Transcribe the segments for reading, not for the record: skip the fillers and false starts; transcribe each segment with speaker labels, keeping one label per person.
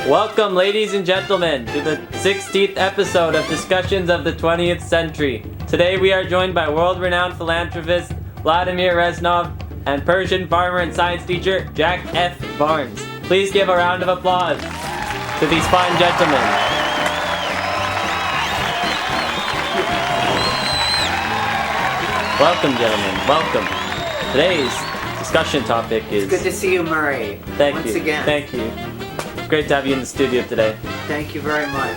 Speaker 1: Welcome, ladies and gentlemen, to the 16th episode of Discussions of the 20th Century. Today we are joined by world-renowned philanthropist Vladimir Reznov and Persian farmer and science teacher Jack F. Barnes. Please give a round of applause to these fine gentlemen. Welcome, gentlemen. Welcome. Today's discussion topic is...
Speaker 2: It's good to see you, Murray. Once again.
Speaker 1: Thank you. Great to have you in the studio today.
Speaker 2: Thank you very much.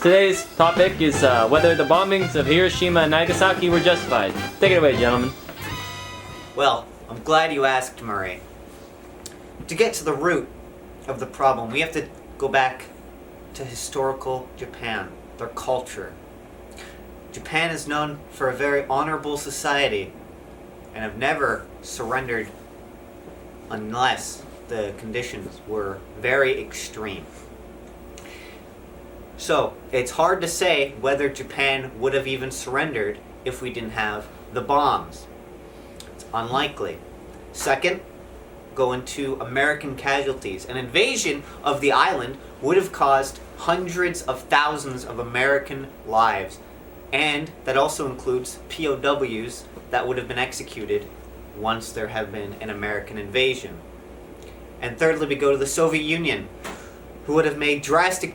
Speaker 1: Today's topic is whether the bombings of Hiroshima and Nagasaki were justified. Take it away, gentlemen.
Speaker 2: Well, I'm glad you asked, Murray. To get to the root of the problem, we have to go back to historical Japan, their culture. Japan is known for a very honorable society and have never surrendered unless the conditions were very extreme. So, it's hard to say whether Japan would have even surrendered if we didn't have the bombs. It's unlikely. Second, go into American casualties. An invasion of the island would have caused hundreds of thousands of American lives. And that also includes POWs that would have been executed once there had been an American invasion. And thirdly, we go to the Soviet Union, who would have made drastic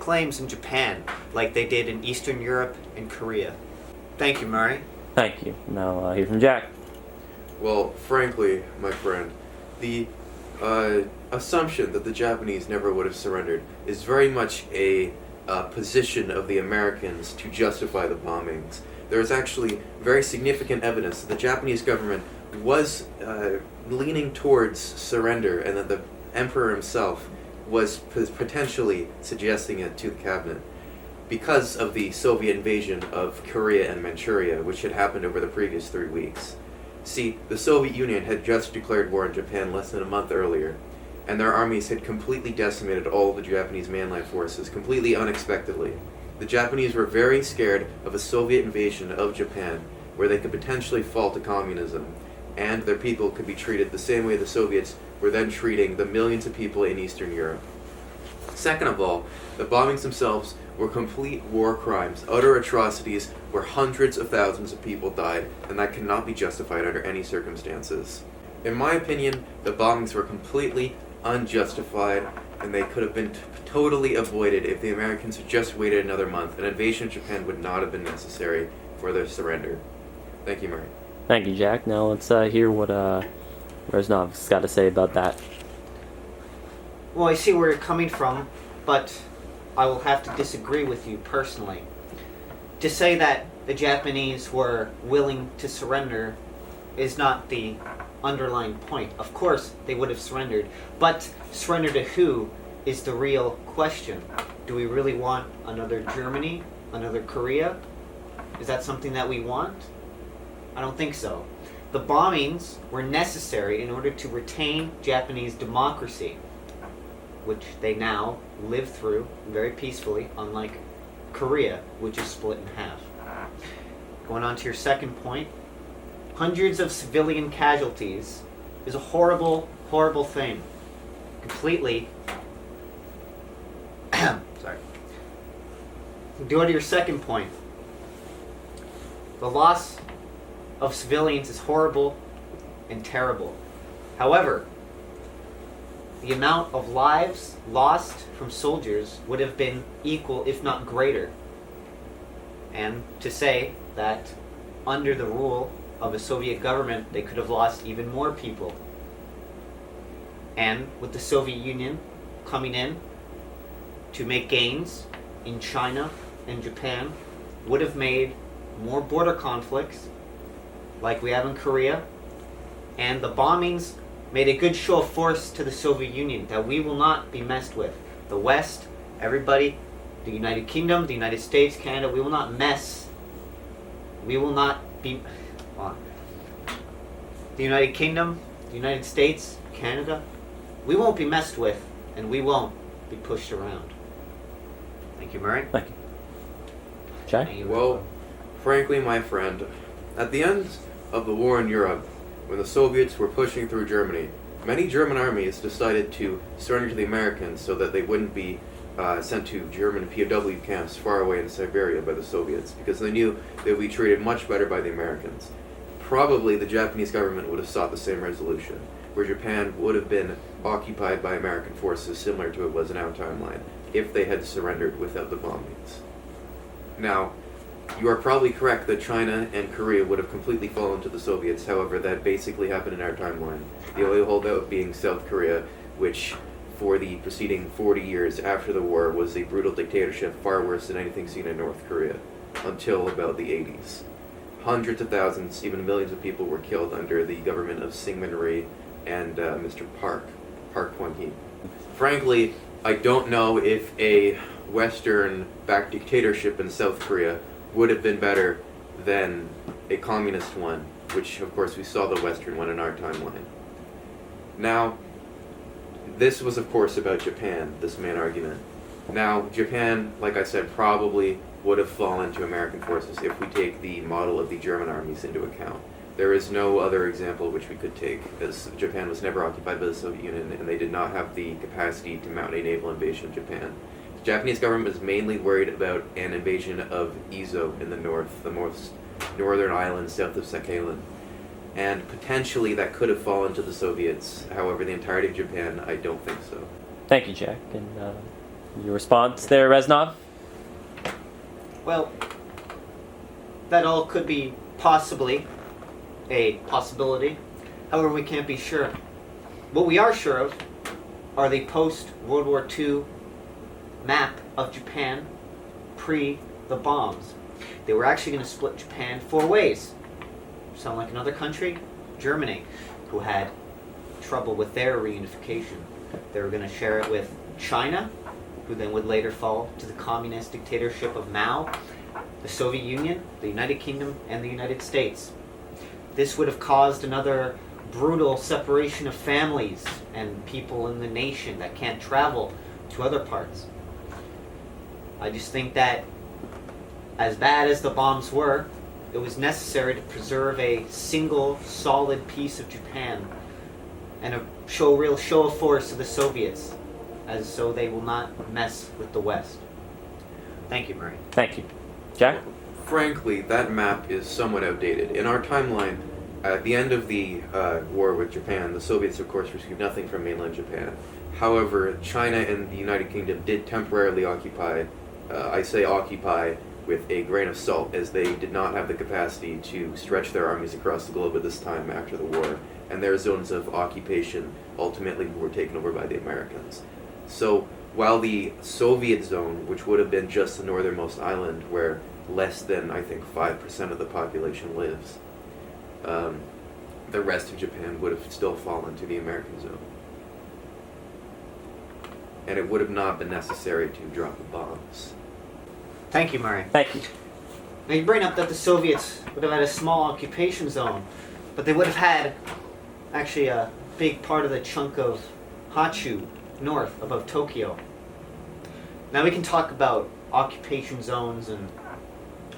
Speaker 2: claims in Japan, like they did in Eastern Europe and Korea. Thank you, Murray.
Speaker 1: Thank you. Now I'll hear from Jack.
Speaker 3: Well, frankly, my friend, the assumption that the Japanese never would have surrendered is very much a position of the Americans to justify the bombings. There is actually very significant evidence that the Japanese government was leaning towards surrender, and that the emperor himself was potentially suggesting it to the cabinet because of the Soviet invasion of Korea and Manchuria, which had happened over the previous 3 weeks. See, the Soviet Union had just declared war on Japan less than a month earlier, and their armies had completely decimated all of the Japanese mainland forces, completely unexpectedly. The Japanese were very scared of a Soviet invasion of Japan, where they could potentially fall to communism, and their people could be treated the same way the Soviets were then treating the millions of people in Eastern Europe. Second of all, the bombings themselves were complete war crimes, utter atrocities where hundreds of thousands of people died, and that cannot be justified under any circumstances. In my opinion, the bombings were completely unjustified, and they could have been totally avoided if the Americans had just waited another month. An invasion of Japan would not have been necessary for their surrender. Thank you, Murray.
Speaker 1: Thank you, Jack. Now let's hear what Reznov's got to say about that.
Speaker 2: Well, I see where you're coming from, but I will have to disagree with you personally. To say that the Japanese were willing to surrender is not the underlying point. Of course, they would have surrendered, but surrender to who is the real question. Do we really want another Germany, another Korea? Is that something that we want? I don't think so. The bombings were necessary in order to retain Japanese democracy, which they now live through very peacefully, unlike Korea, which is split in half. Going on to your second point, hundreds of civilian casualties is a horrible, horrible thing. Completely. Sorry. Go to your second point. The loss of civilians is horrible and terrible. However, the amount of lives lost from soldiers would have been equal, if not greater. And to say that under the rule of a Soviet government, they could have lost even more people. And with the Soviet Union coming in to make gains in China and Japan, would have made more border conflicts like we have in Korea. And the bombings made a good show of force to the Soviet Union that we will not be messed with. The West, everybody, the United Kingdom, the United States, Canada, we will not mess. We will not be... The United Kingdom, the United States, Canada, we won't be messed with, and we won't be pushed around. Thank you, Murray.
Speaker 1: Thank you. Jack?
Speaker 3: Well, frankly, my friend, at the end of the war in Europe, when the Soviets were pushing through Germany, many German armies decided to surrender to the Americans so that they wouldn't be sent to German POW camps far away in Siberia by the Soviets, because they knew they would be treated much better by the Americans. Probably the Japanese government would have sought the same resolution, where Japan would have been occupied by American forces similar to it was in our timeline, if they had surrendered without the bombings. Now, you are probably correct that China and Korea would have completely fallen to the Soviets. However, that basically happened in our timeline. The only holdout being South Korea, which for the preceding 40 years after the war was a brutal dictatorship far worse than anything seen in North Korea, until about the 80s. Hundreds of thousands, even millions of people were killed under the government of Syngman Rhee and Mr. Park Kwon-hee. Frankly, I don't know if a Western-backed dictatorship in South Korea would have been better than a communist one, which of course we saw the Western one in our timeline. Now, this was of course about Japan, this main argument. Now, Japan, like I said, probably would have fallen to American forces if we take the model of the German armies into account. There is no other example which we could take, as Japan was never occupied by the Soviet Union and they did not have the capacity to mount a naval invasion of Japan. The Japanese government is mainly worried about an invasion of Izo in the north, the most northern island south of Sakhalin. And potentially that could have fallen to the Soviets. However, the entirety of Japan, I don't think so.
Speaker 1: Thank you, Jack. And your response there, Reznov?
Speaker 2: Well, that all could be possibly a possibility. However, we can't be sure. What we are sure of are the post-World War II map of Japan pre the bombs. They were actually going to split Japan 4 ways. Sound like another country? Germany, who had trouble with their reunification. They were going to share it with China, who then would later fall to the communist dictatorship of Mao, the Soviet Union, the United Kingdom, and the United States. This would have caused another brutal separation of families and people in the nation that can't travel to other parts. I just think that as bad as the bombs were, it was necessary to preserve a single, solid piece of Japan and show a real show of force to the Soviets, as so they will not mess with the West. Thank you, Murray.
Speaker 1: Thank you. Jack?
Speaker 3: Frankly, that map is somewhat outdated. In our timeline, at the end of the war with Japan, the Soviets, of course, received nothing from mainland Japan. However, China and the United Kingdom did temporarily occupy, I say occupy, with a grain of salt, as they did not have the capacity to stretch their armies across the globe at this time after the war, and their zones of occupation ultimately were taken over by the Americans. So, while the Soviet zone, which would have been just the northernmost island where less than, I think, 5% of the population lives, the rest of Japan would have still fallen to the American zone. And it would have not been necessary to drop the bombs.
Speaker 2: Thank you, Murray.
Speaker 1: Thank you.
Speaker 2: Now you bring up that the Soviets would have had a small occupation zone, but they would have had actually a big part of the chunk of Hachu north above Tokyo. Now we can talk about occupation zones and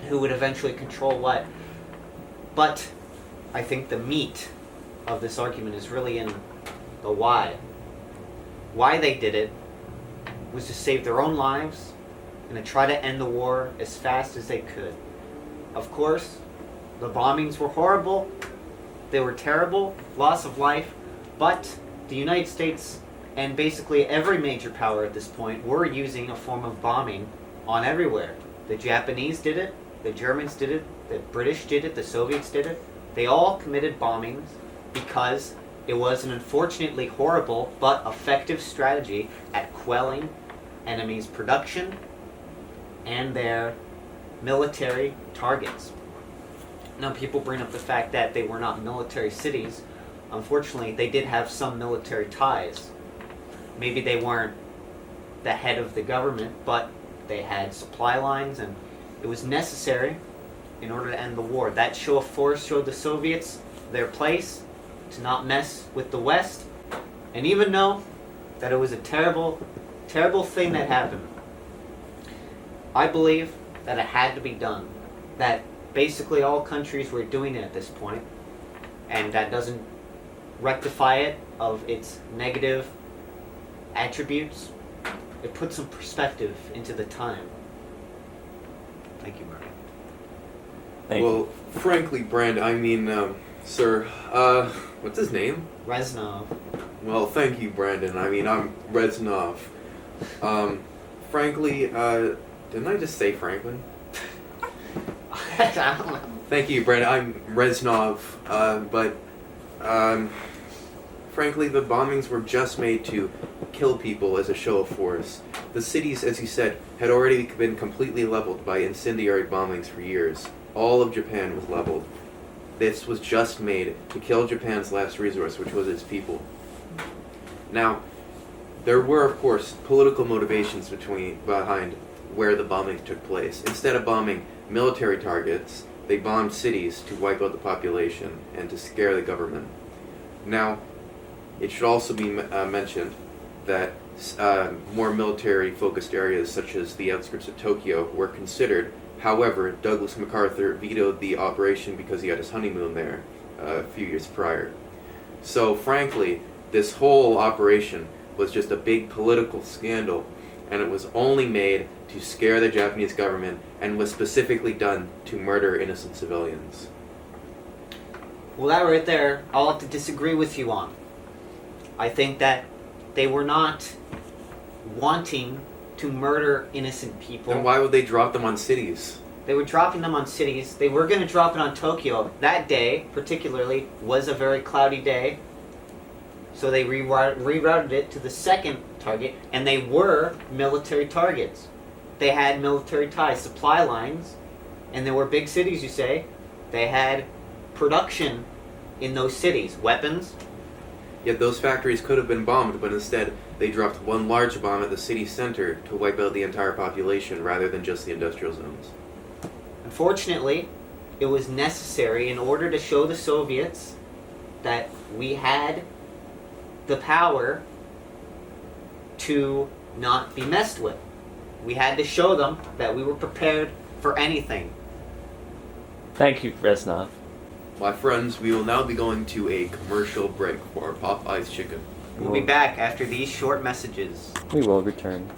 Speaker 2: who would eventually control what, but I think the meat of this argument is really in the why. Why they did it was to save their own lives and to try to end the war as fast as they could. Of course, the bombings were horrible, they were terrible, loss of life, but the United States and basically every major power at this point were using a form of bombing on everywhere. The Japanese did it, the Germans did it, the British did it, the Soviets did it. They all committed bombings because it was an unfortunately horrible but effective strategy at quelling enemies' production and their military targets. Now people bring up the fact that they were not military cities. Unfortunately, they did have some military ties. Maybe they weren't the head of the government, but they had supply lines, and it was necessary in order to end the war. That show of force showed the Soviets their place, to not mess with the West, and even know that it was a terrible, terrible thing that happened. I believe that it had to be done, that basically all countries were doing it at this point, and that doesn't rectify it of its negative attributes. It puts some perspective into the time. Thank you, Murray.
Speaker 1: Thank
Speaker 3: Well,
Speaker 1: you.
Speaker 3: frankly, Brand, I mean, sir, what's his name?
Speaker 2: Reznov.
Speaker 3: Well, thank you, Brandon. I mean, I'm Reznov. Frankly, didn't I just say Franklin?
Speaker 2: I don't know.
Speaker 3: Thank you, Brandon. I'm Reznov, but, frankly, the bombings were just made to kill people as a show of force. The cities, as you said, had already been completely leveled by incendiary bombings for years. All of Japan was leveled. This was just made to kill Japan's last resource, which was its people. Now, there were, of course, political motivations behind where the bombings took place. Instead of bombing military targets, they bombed cities to wipe out the population and to scare the government. Now, it should also be mentioned that more military-focused areas, such as the outskirts of Tokyo, were considered. However, Douglas MacArthur vetoed the operation because he had his honeymoon there a few years prior. So, frankly, this whole operation was just a big political scandal, and it was only made to scare the Japanese government and was specifically done to murder innocent civilians.
Speaker 2: Well, that right there, I'll have to disagree with you on. I think that they were not wanting to murder innocent people.
Speaker 3: Then why would they drop them on cities?
Speaker 2: They were dropping them on cities. They were going to drop it on Tokyo. That day, particularly, was a very cloudy day. So they rerouted it to the second target, and they were military targets. They had military ties, supply lines, and there were big cities, you say. They had production in those cities, weapons.
Speaker 3: Yet those factories could have been bombed, but instead they dropped one large bomb at the city center to wipe out the entire population rather than just the industrial zones.
Speaker 2: Unfortunately, it was necessary in order to show the Soviets that we had the power to not be messed with. We had to show them that we were prepared for anything.
Speaker 1: Thank you, Reznov.
Speaker 3: My friends, we will now be going to a commercial break for Popeye's Chicken.
Speaker 2: We'll be back after these short messages.
Speaker 1: We will return.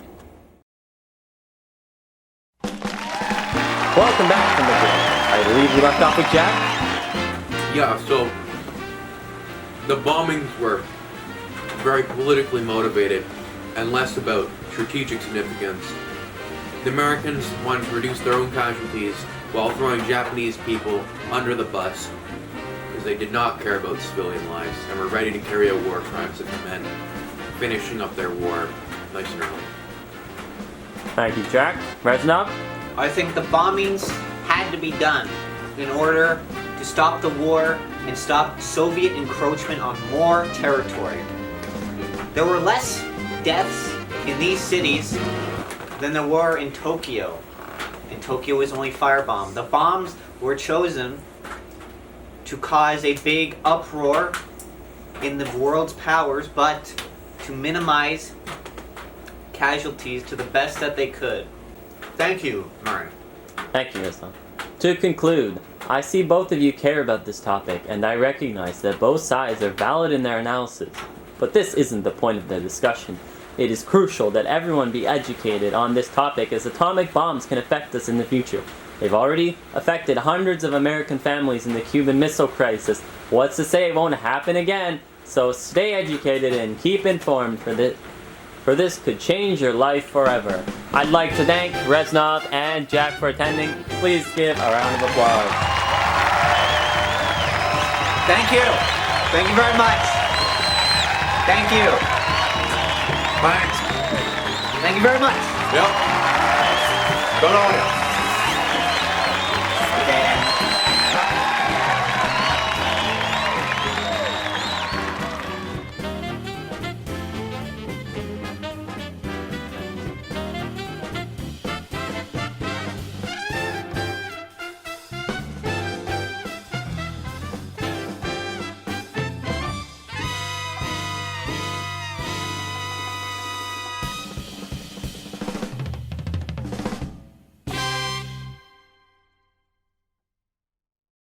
Speaker 1: Welcome back from the break. I believe we left off with Jack.
Speaker 3: Yeah, so the bombings were very politically motivated and less about strategic significance. The Americans wanted to reduce their own casualties while throwing Japanese people under the bus because they did not care about civilian lives and were ready to carry out war crimes if it meant finishing up their war nice and early.
Speaker 1: Thank you, Jack. Reznov?
Speaker 2: I think the bombings had to be done in order to stop the war and stop Soviet encroachment on more territory. There were less deaths in these cities than there were in Tokyo. And Tokyo was only firebombed. The bombs were chosen to cause a big uproar in the world's powers, but to minimize casualties to the best that they could. Thank you, Murray.
Speaker 1: Thank you, Reznov. To conclude, I see both of you care about this topic, and I recognize that both sides are valid in their analysis. But this isn't the point of the discussion. It is crucial that everyone be educated on this topic, as atomic bombs can affect us in the future. They've already affected hundreds of American families in the Cuban Missile Crisis. What's to say it won't happen again? So stay educated and keep informed, for this could change your life forever. I'd like to thank Reznov and Jack for attending. Please give a round of applause.
Speaker 2: Thank you. Thank you very much. Thank you.
Speaker 3: Thanks.
Speaker 2: Thank you very much.
Speaker 3: Yep. Good on you.